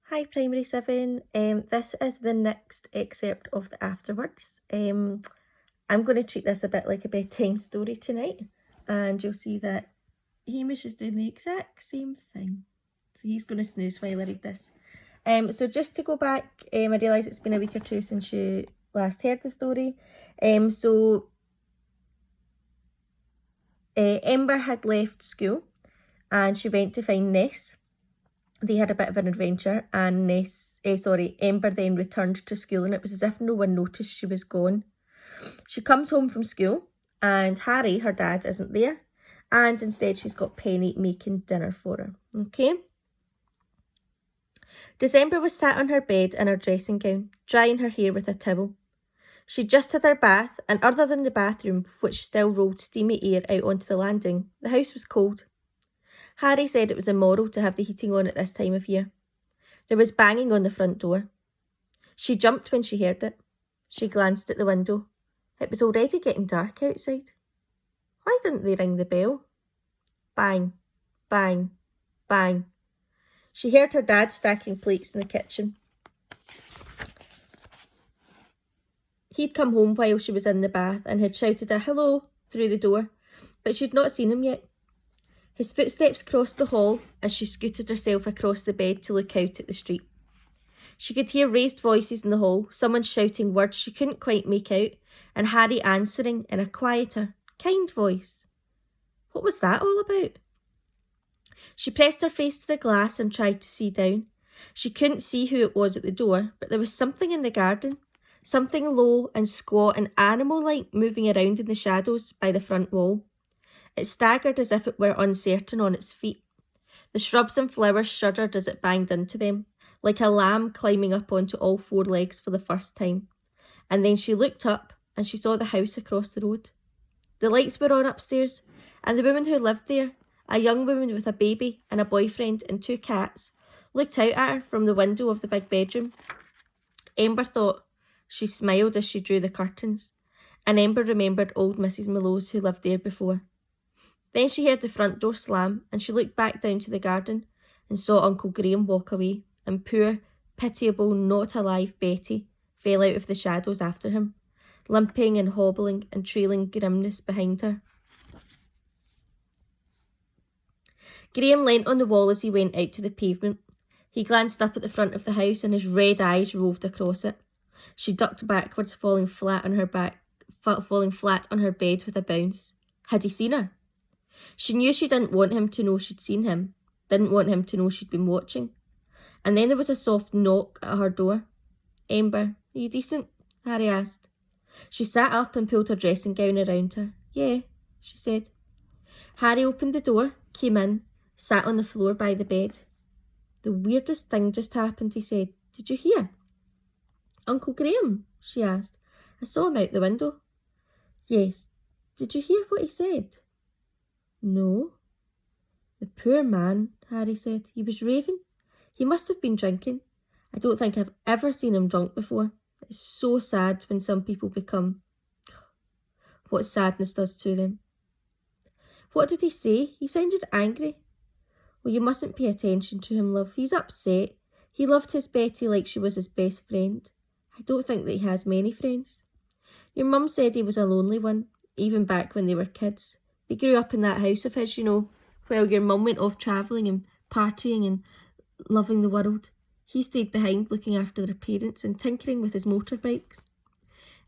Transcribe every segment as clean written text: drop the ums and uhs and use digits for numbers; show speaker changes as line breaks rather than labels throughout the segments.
Hi Primary 7, this is the next excerpt of the Afterwards. I'm going to treat this a bit like a bedtime story tonight, and you'll see that Hamish is doing the exact same thing. So he's going to snooze while I read this. So just to go back, I realise it's been a week or two since you last heard the story. Ember had left school and she went to find Ness. They had a bit of an adventure, and Ember then returned to school, and it was as if no one noticed she was gone. She comes home from school and Harry, her dad, isn't there, and instead she's got Penny making dinner for her. Okay. December was sat on her bed in her dressing gown, drying her hair with a towel. She'd just had her bath, and other than the bathroom, which still rolled steamy air out onto the landing, the house was cold. Harry said it was immoral to have the heating on at this time of year. There was banging on the front door. She jumped when she heard it. She glanced at the window. It was already getting dark outside. Why didn't they ring the bell? Bang, bang, bang. She heard her dad stacking plates in the kitchen. He'd come home while she was in the bath and had shouted a hello through the door, but she'd not seen him yet. His footsteps crossed the hall as she scooted herself across the bed to look out at the street. She could hear raised voices in the hall, someone shouting words she couldn't quite make out, and Harry answering in a quieter, kind voice. What was that all about? She pressed her face to the glass and tried to see down. She couldn't see who it was at the door, but there was something in the garden, something low and squat and animal-like moving around in the shadows by the front wall. It staggered as if it were uncertain on its feet. The shrubs and flowers shuddered as it banged into them, like a lamb climbing up onto all four legs for the first time. And then she looked up and she saw the house across the road. The lights were on upstairs, and the woman who lived there, a young woman with a baby and a boyfriend and 2 cats, looked out at her from the window of the big bedroom. Ember thought. She smiled as she drew the curtains, and Ember remembered old Mrs. Mallows who lived there before. Then she heard the front door slam, and she looked back down to the garden and saw Uncle Graham walk away, and poor, pitiable, not alive Betty fell out of the shadows after him, limping and hobbling and trailing grimness behind her. Graham leant on the wall as he went out to the pavement. He glanced up at the front of the house and his red eyes roved across it. She ducked backwards, falling flat on her bed with a bounce. Had he seen her? She knew she didn't want him to know she'd seen him, didn't want him to know she'd been watching. And then there was a soft knock at her door. Ember, are you decent? Harry asked. She sat up and pulled her dressing gown around her. Yeah, she said. Harry opened the door, came in, sat on the floor by the bed. The weirdest thing just happened, he said. Did you hear? Uncle Graham? She asked. I saw him out the window. Yes. Did you hear what he said? No. The poor man, Harry said. He was raving. He must have been drinking. I don't think I've ever seen him drunk before. It's so sad when some people become what sadness does to them. What did he say? He sounded angry. Well, you mustn't pay attention to him, love. He's upset. He loved his Betty like she was his best friend. I don't think that he has many friends. Your mum said he was a lonely one, even back when they were kids. They grew up in that house of his, while your mum went off travelling and partying and loving the world. He stayed behind looking after their parents and tinkering with his motorbikes.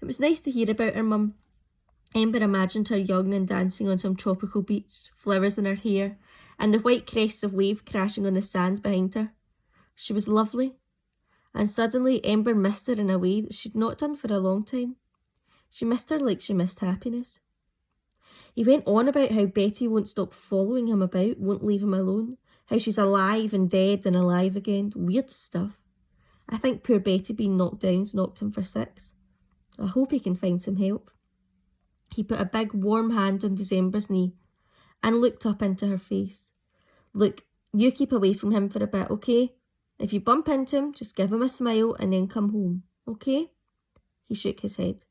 It was nice to hear about her mum. Ember imagined her young and dancing on some tropical beach, flowers in her hair, and the white crests of wave crashing on the sand behind her. She was lovely, and suddenly Ember missed her in a way that she'd not done for a long time. She missed her like she missed happiness. He went on about how Betty won't stop following him about, won't leave him alone, how she's alive and dead and alive again. Weird stuff. I think poor Betty being knocked down's knocked him for 6. I hope he can find some help. He put a big warm hand on December's knee and looked up into her face. Look, you keep away from him for a bit, okay? If you bump into him, just give him a smile and then come home, okay? He shook his head.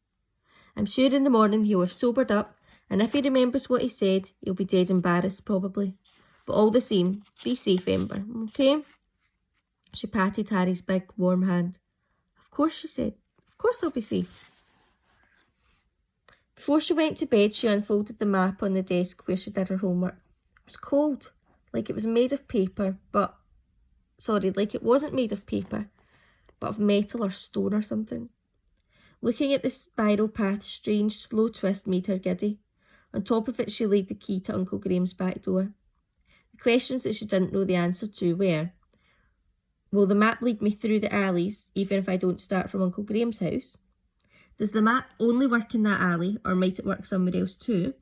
I'm sure in the morning he'll have sobered up, and if he remembers what he said, he'll be dead embarrassed probably. But all the same, be safe, Ember, okay? She patted Harry's big, warm hand. Of course, she said. Of course I'll be safe. Before she went to bed, she unfolded the map on the desk where she did her homework. It was cold, like it was made of paper, like it wasn't made of paper, but of metal or stone or something. Looking at the spiral path's strange, slow twist made her giddy. On top of it, she laid the key to Uncle Graham's back door. The questions that she didn't know the answer to were, will the map lead me through the alleys, even if I don't start from Uncle Graham's house? Does the map only work in that alley, or might it work somewhere else too?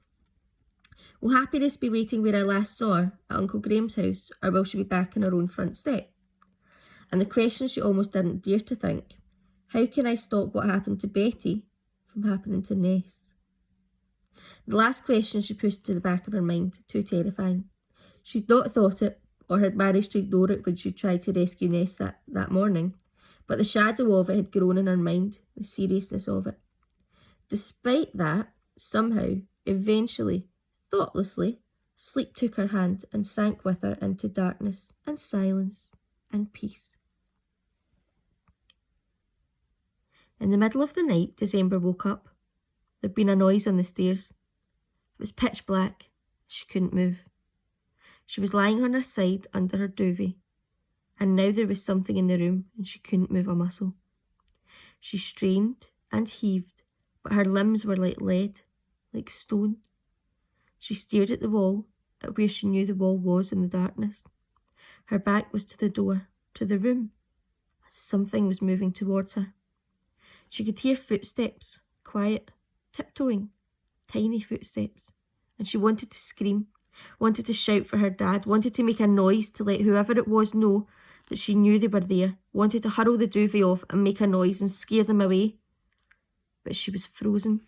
Will happiness be waiting where I last saw her, at Uncle Graham's house, or will she be back on her own front step? And the question she almost didn't dare to think, how can I stop what happened to Betty from happening to Ness? The last question she pushed to the back of her mind, too terrifying. She'd not thought it, or had managed to ignore it when she tried to rescue Ness that morning, but the shadow of it had grown in her mind, the seriousness of it. Despite that, somehow, eventually, thoughtlessly, sleep took her hand and sank with her into darkness and silence and peace. In the middle of the night, December woke up. There'd been a noise on the stairs. It was pitch black. She couldn't move. She was lying on her side under her duvet, and now there was something in the room and she couldn't move a muscle. She strained and heaved, but her limbs were like lead, like stone. She stared at the wall, at where she knew the wall was in the darkness. Her back was to the door, to the room. Something was moving towards her. She could hear footsteps, quiet, tiptoeing, tiny footsteps, and she wanted to scream, wanted to shout for her dad, wanted to make a noise to let whoever it was know that she knew they were there, wanted to hurl the duvet off and make a noise and scare them away. But she was frozen.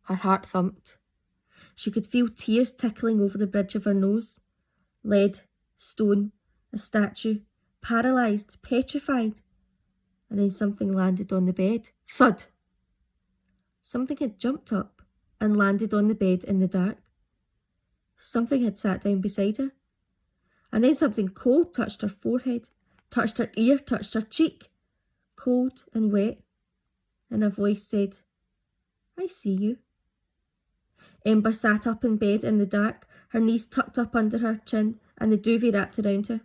Her heart thumped. She could feel tears tickling over the bridge of her nose. Lead, stone, a statue, paralysed, petrified. And then something landed on the bed. Thud! Something had jumped up and landed on the bed in the dark. Something had sat down beside her. And then something cold touched her forehead, touched her ear, touched her cheek. Cold and wet. And a voice said, I see you. Ember sat up in bed in the dark, her knees tucked up under her chin and the duvet wrapped around her.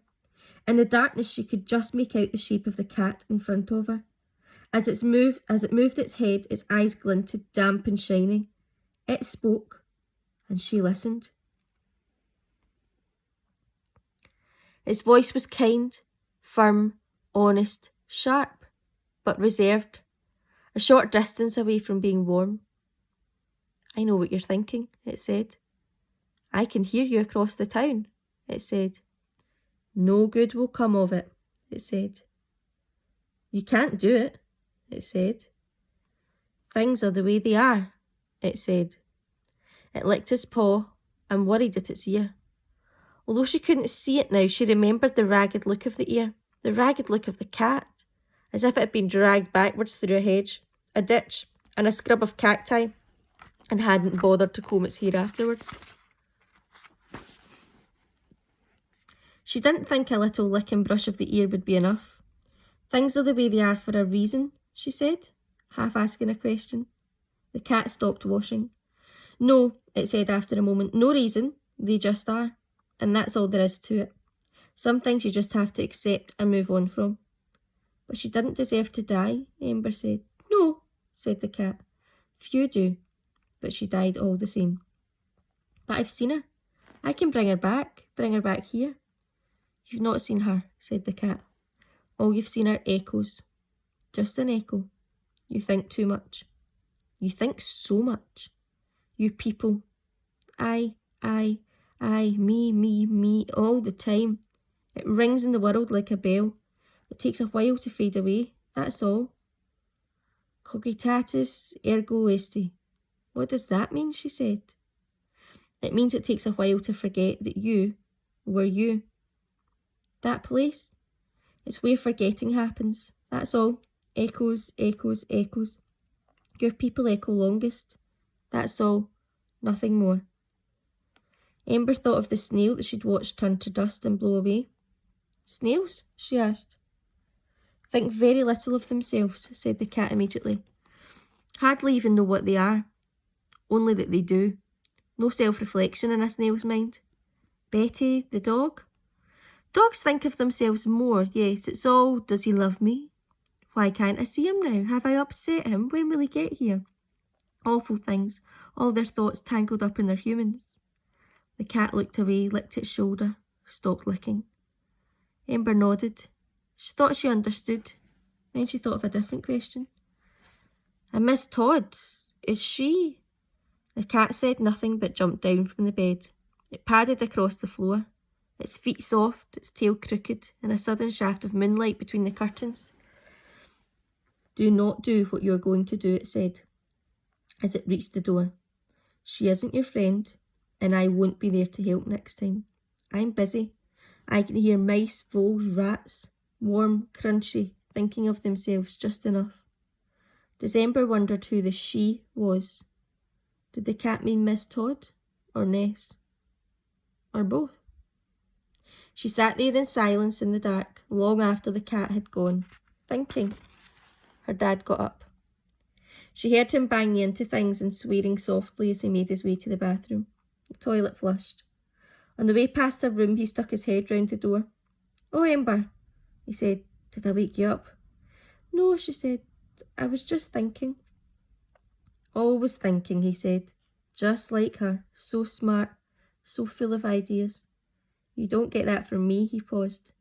In the darkness she could just make out the shape of the cat in front of her. As it moved its head, its eyes glinted, damp and shining. It spoke, and she listened. Its voice was kind, firm, honest, sharp, but reserved, a short distance away from being warm. I know what you're thinking, it said. I can hear you across the town, it said. No good will come of it, it said. You can't do it, it said. Things are the way they are, it said. It licked its paw and worried at its ear. Although she couldn't see it now, she remembered the ragged look of the ear, the ragged look of the cat, as if it had been dragged backwards through a hedge, a ditch, and a scrub of cacti, and hadn't bothered to comb its hair afterwards. She didn't think a little lick and brush of the ear would be enough. Things are the way they are for a reason, she said, half asking a question. The cat stopped washing. No, it said after a moment, no reason, they just are. And that's all there is to it. Some things you just have to accept and move on from. But she didn't deserve to die, Ember said. No, said the cat. Few do, but she died all the same. But I've seen her. I can bring her back here. You've not seen her, said the cat. All you've seen are echoes. Just an echo. You think too much. You think so much. You people. I, me, all the time. It rings in the world like a bell. It takes a while to fade away, that's all. Cogitatis ergo esti. What does that mean, she said. It means it takes a while to forget that you were you. That place, it's where forgetting happens, that's all. Echoes, echoes, echoes. Your people echo longest, that's all, nothing more. Ember thought of the snail that she'd watched turn to dust and blow away. Snails? She asked. Think very little of themselves, said the cat immediately. Hardly even know what they are. Only that they do. No self-reflection in a snail's mind. Betty, the dog? Dogs think of themselves more, yes, it's all, does he love me? Why can't I see him now? Have I upset him? When will he get here? Awful things, all their thoughts tangled up in their humans. The cat looked away, licked its shoulder, stopped licking. Ember nodded. She thought she understood. Then she thought of a different question. And Miss Todd, is she? The cat said nothing but jumped down from the bed. It padded across the floor, its feet soft, its tail crooked, in a sudden shaft of moonlight between the curtains. Do not do what you are going to do, it said, as it reached the door. She isn't your friend, and I won't be there to help next time. I'm busy. I can hear mice, voles, rats, warm, crunchy, thinking of themselves just enough. December wondered who the she was. Did the cat mean Miss Todd or Ness? Or both? She sat there in silence in the dark, long after the cat had gone, thinking. Her dad got up. She heard him banging into things and swearing softly as he made his way to the bathroom. The toilet flushed. On the way past her room, he stuck his head round the door. Oh, Ember, he said. Did I wake you up? No, she said. I was just thinking. Always thinking, he said. Just like her. So smart. So full of ideas. You don't get that from me, he paused.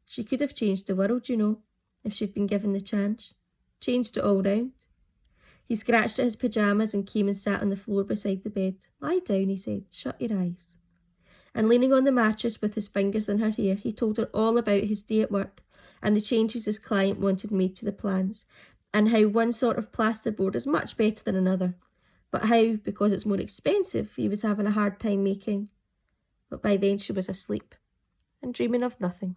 She could have changed the world, you know, if she'd been given the chance. Changed it all round. He scratched at his pyjamas and came and sat on the floor beside the bed. Lie down, he said. Shut your eyes. And leaning on the mattress with his fingers in her hair, he told her all about his day at work and the changes his client wanted made to the plans, and how one sort of plasterboard is much better than another, but how, because it's more expensive, he was having a hard time making. But by then she was asleep and dreaming of nothing.